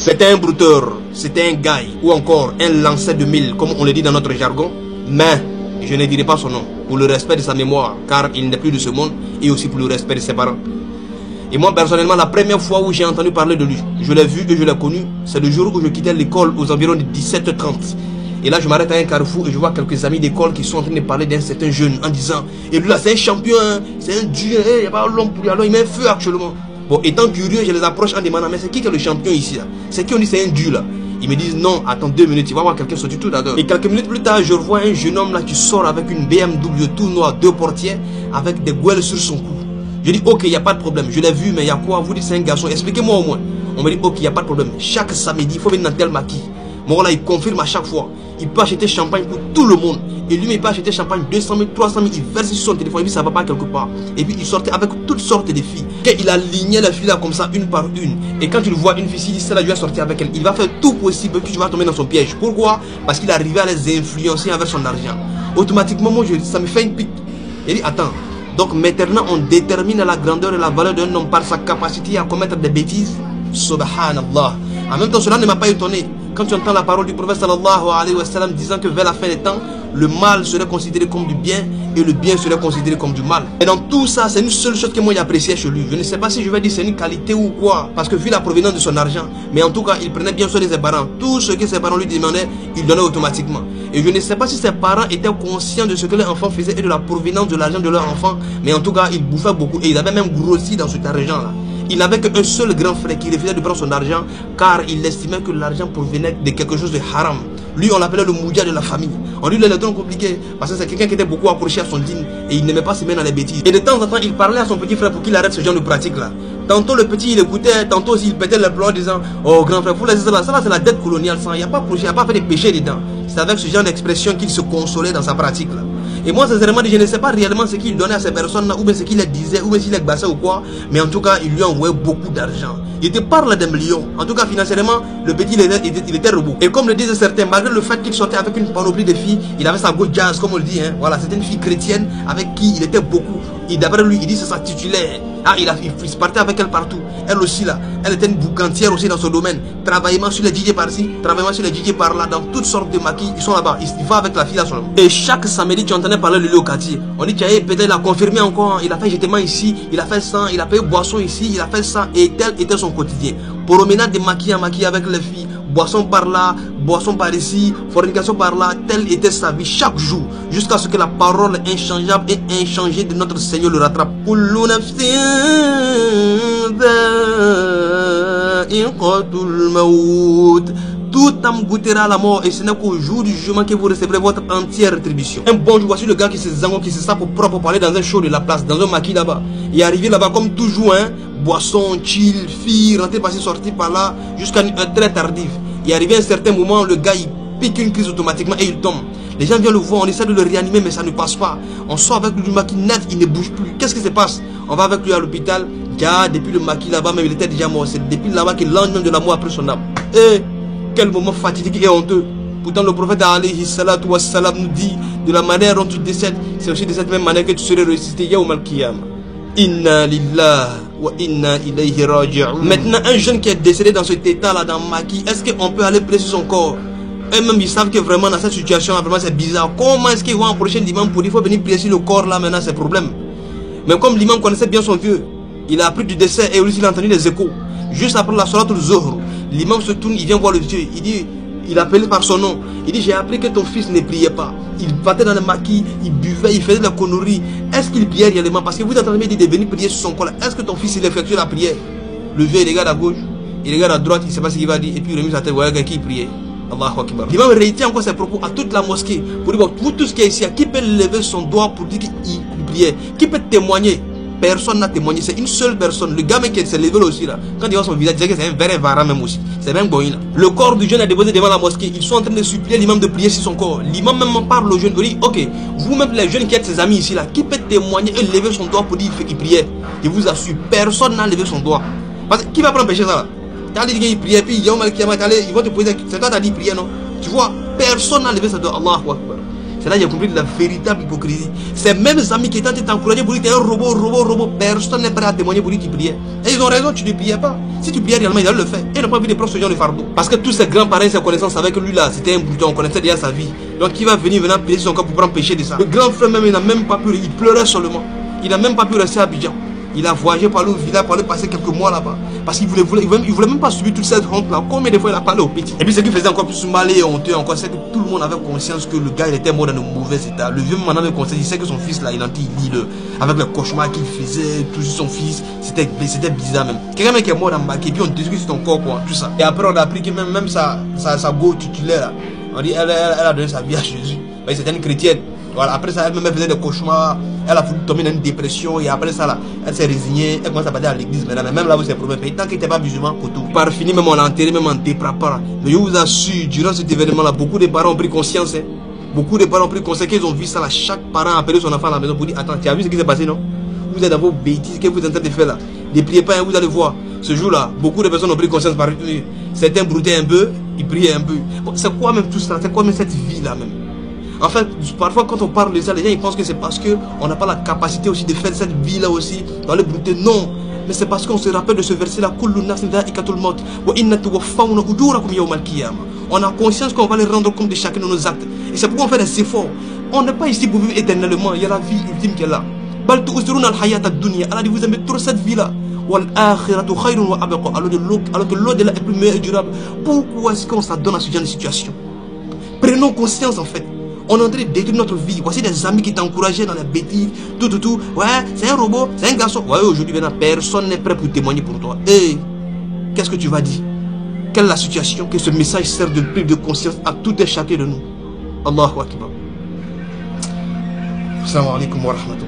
C'était un brouteur, c'était un gars, ou encore un lanceur de mille, comme on le dit dans notre jargon. Mais je ne dirai pas son nom, pour le respect de sa mémoire, car il n'est plus de ce monde, et aussi pour le respect de ses parents. Et moi personnellement, la première fois où j'ai entendu parler de lui, je l'ai vu et je l'ai connu, c'est le jour où je quittais l'école aux environs de 17h30. Et là je m'arrête à un carrefour et je vois quelques amis d'école qui sont en train de parler d'un certain jeune en disant: et lui là c'est un champion, hein, c'est un dieu, il n'y a pas l'homme pour lui, alors il met un feu actuellement. Bon, étant curieux, je les approche en demandant: mais c'est qui est le champion ici là? C'est qui on dit c'est un dieu là? Ils me disent: non, attends 2 minutes, il va voir quelqu'un sortir tout d'abord. Et quelques minutes plus tard, je vois un jeune homme là qui sort avec une BMW tout noir, 2 portières, avec des gouelles sur son cou. Je dis: ok, il n'y a pas de problème, je l'ai vu, mais il y a quoi? Vous dites c'est un garçon, expliquez-moi au moins. On me dit: ok, il n'y a pas de problème, chaque samedi, il faut venir dans tel maquis. Bon là, il confirme à chaque fois. Il peut acheter champagne pour tout le monde. Et lui, il peut acheter champagne 200 000, 300 000. Il verse sur son téléphone. Et puis ça va pas quelque part. Et puis il sortait avec toutes sortes de filles. Il alignait les filles là comme ça, une par une. Et quand il voit une fille, il dit: celle-là, je vais sortir avec elle. Il va faire tout possible que tu vas tomber dans son piège. Pourquoi? Parce qu'il arrivait à les influencer avec son argent. Automatiquement, moi, ça me fait une pique. Il dit: attends. Donc maintenant, on détermine la grandeur et la valeur d'un homme par sa capacité à commettre des bêtises. Subhanallah. En même temps, cela ne m'a pas étonné. Quand tu entends la parole du prophète sallallahu alayhi wa sallam disant que vers la fin des temps, le mal serait considéré comme du bien et le bien serait considéré comme du mal. Et dans tout ça, c'est une seule chose que moi j'appréciais chez lui. Je ne sais pas si je vais dire c'est une qualité ou quoi, parce que vu la provenance de son argent, mais en tout cas, il prenait bien soin de ses parents. Tout ce que ses parents lui demandaient, il donnait automatiquement. Et je ne sais pas si ses parents étaient conscients de ce que les enfants faisaient et de la provenance de l'argent de leur enfant, mais en tout cas, ils bouffaient beaucoup et ils avaient même grossi dans cet argent-là. Il n'avait qu'un seul grand frère qui refusait de prendre son argent car il estimait que l'argent provenait de quelque chose de haram. Lui, on l'appelait le moudia de la famille. On lui les temps compliqué parce que c'est quelqu'un qui était beaucoup accroché à son dîne et il n'aimait pas se mettre dans les bêtises. Et de temps en temps, il parlait à son petit frère pour qu'il arrête ce genre de pratique-là. Tantôt le petit il écoutait, tantôt aussi il pétait les plombs en disant: oh grand frère, vous laissez ça là, c'est la dette coloniale, ça, il n'y a pas projet, il n'y a pas fait de péché dedans. C'est avec ce genre d'expression qu'il se consolait dans sa pratique là. Et moi sincèrement, je ne sais pas réellement ce qu'il donnait à ces personnes là, ou bien ce qu'il les disait, ou bien s'il les bassait ou quoi, mais en tout cas il lui envoyait beaucoup d'argent. Il te parle des millions. En tout cas financièrement, le petit il était robot. Et comme le disaient certains, malgré le fait qu'il sortait avec une panoplie de filles, il avait sa go jazz comme on le dit, hein. Voilà, c'était une fille chrétienne avec qui il était beaucoup. Et d'après lui, il dit c'est sa titulaire. Ah, il se partait avec elle partout. Elle aussi là, elle était une boucantière aussi dans son domaine. Travaillement sur les DJ par-ci, travaillement sur les DJ par-là, dans toutes sortes de maquis, ils sont là-bas. Il va avec la fille là seulement. Et chaque samedi, tu entendais parler de lui au quartier. On dit: tiens, peut-être il a confirmé encore, il a fait jetement ici, il a fait ça, il a payé boisson ici, il a fait ça, et tel était son quotidien. Promenade de maquis en maquis avec les filles, boisson par là, boisson par ici, fornication par là, telle était sa vie chaque jour, jusqu'à ce que la parole inchangeable et inchangée de notre Seigneur le rattrape. Tout âme goûtera à la mort et ce n'est qu'au jour du jugement que vous recevrez votre entière rétribution. Un bon jour, voici le gars qui se zango, qui se sape propre pour aller dans un show de la place, dans un maquis là-bas. Il est arrivé là-bas comme toujours, hein, boisson, chill, fille, rentrer par-ci, sortir par là, jusqu'à une heure très tardive. Il est arrivé à un certain moment, le gars il pique une crise automatiquement et il tombe. Les gens viennent le voir, on essaie de le réanimer mais ça ne passe pas. On sort avec le maquis net, il ne bouge plus. Qu'est-ce qui se passe? On va avec lui à l'hôpital. Déjà, depuis le maquis là-bas, même il était déjà mort. C'est depuis là-bas qu'il lance même de la mort après son âme. Et quel moment fatidique et honteux. Pourtant le prophète alayhi salatu wa salam nous dit: de la manière dont tu décèdes, c'est aussi de cette même manière que tu serais ressuscité yawm al-qiyamah. Inna lillahi wa inna ilayhi raji'un. Maintenant, un jeune qui est décédé dans cet état là, dans maquis, est-ce qu'on peut aller presser son corps? Eux-mêmes ils savent que vraiment dans cette situation là, vraiment c'est bizarre. Comment est-ce qu'ils vont approcher l'imam pour dire: il faut venir presser le corps là? Maintenant c'est problème. Mais comme l'imam connaissait bien son vieux, il a appris du décès et aussi il a entendu les échos. Juste après la salat al-zuhr, l'imam se tourne, il vient voir le vieux, il dit, il appelait par son nom, il dit: j'ai appris que ton fils ne priait pas. Il battait dans le maquis, il buvait, il faisait de la connerie. Est-ce qu'il priait réellement? Parce que vous entendez dire de venir prier sur son corps. Est-ce que ton fils il effectue la prière? Le vieux il regarde à gauche, il regarde à droite, il ne sait pas ce qu'il va dire, et puis il remet sa tête, voilà quelqu'un qui priait. Allahu Akbar. L'imam réitère encore ses propos à toute la mosquée pour dire: vous tous qui est ici, qui peut lever son doigt pour dire qu'il priait? Qui peut témoigner? Personne n'a témoigné, c'est une seule personne. Le gars qui s'est levé aussi là, quand il voit son visage, il dit que c'est un vrai varan même aussi. C'est même bon là. Le corps du jeune est déposé devant la mosquée. Ils sont en train de supplier l'imam de prier sur son corps. L'imam même parle au jeune. Il dit: ok, vous-même les jeunes qui êtes ses amis ici là, qui peut témoigner et lever son doigt pour dire qu'il priait? Je vous assure, personne n'a levé son doigt. Parce que qui va prendre péché ça là? Tu as dit qu'il priait, puis ils vont te poser, c'est toi qui as dit prier non? Tu vois, personne n'a levé son doigt. Allahu Akbar. C'est là que j'ai compris la véritable hypocrisie. Ces mêmes amis qui étaient encouragés pour dire que tu es un robot, personne n'est prêt à témoigner pour dire qu'ils priaient. Et ils ont raison, tu ne priais pas. Si tu priais réellement, ils allaient le faire. Et ils n'ont pas envie de prendre ce genre de fardeau. Parce que tous ses grands-parents, ses connaissances savaient que lui là, c'était un bouton, on connaissait déjà sa vie. Donc il va venir payer son corps pour prendre péché de ça. Le grand frère même, il n'a même pas pu, il pleurait seulement. Il n'a même pas pu rester à Abidjan. Il a voyagé par le village pour aller passer quelques mois là-bas. Parce qu'il voulait même pas subir toute cette honte là. Combien de fois il a parlé au petit. Et puis ce qui faisait encore plus mal et honteux encore, c'est que tout le monde avait conscience que le gars il était mort dans de mauvais état. Le vieux maintenant avait conscience, il sait que son fils là, il lit avec le cauchemar qu'il faisait, tout son fils, c'était bizarre même. Quelqu'un qui est mort dans ma et puis on te dit que c'est ton corps quoi, tout ça. Et après on a appris que même sa go titulaire là, on dit elle a donné sa vie à Jésus. C'était une chrétienne. Voilà, après ça, elle-même faisait des cauchemars, elle a voulu tomber dans une dépression et après ça, là, elle s'est résignée, elle commence à partir à l'église maintenant, mais même là où c'est le problème, tant qu'il n'était pas musulman, koto. Par fini, même on l'a enterré, même en déprapara. Mais je vous assure, durant cet événement-là, beaucoup de parents ont pris conscience, hein. Beaucoup de parents ont pris conscience qu'ils ont vu ça là, chaque parent a appelé son enfant à la maison pour dire, attends, tu as vu ce qui s'est passé, non? Vous êtes dans vos bêtises que vous êtes en train de faire là. Ne priez pas, hein, vous allez voir. Ce jour-là, beaucoup de personnes ont pris conscience par certains broutaient un peu, ils priaient un peu. Bon, c'est quoi même tout ça? C'est quoi même cette vie-là même? En fait, parfois quand on parle de ça, les gens ils pensent que c'est parce qu'on n'a pas la capacité aussi de faire cette vie-là aussi, dans le brouter. Non, mais c'est parce qu'on se rappelle de ce verset-là. On a conscience qu'on va les rendre compte de chacun de nos actes. Et c'est pourquoi on fait des efforts. On n'est pas ici pour vivre éternellement. Il y a la vie ultime qui est là. Allah dit, vous aimez trop cette vie-là. Alors que l'au-delà est plus meilleur et durable. Pourquoi est-ce qu'on s'adonne à ce genre de situation? Prenons conscience en fait. On est en train de détruire notre vie. Voici des amis qui t'encourageaient dans les bêtises. Tout. Ouais, c'est un robot, c'est un garçon. Ouais, aujourd'hui, personne n'est prêt pour témoigner pour toi. Et qu'est-ce que tu vas dire? Quelle est la situation? Que ce message sert de prise de conscience à tout et chacun de nous. Allahu Akbar. Assalamu alaikum wa rahmatullah.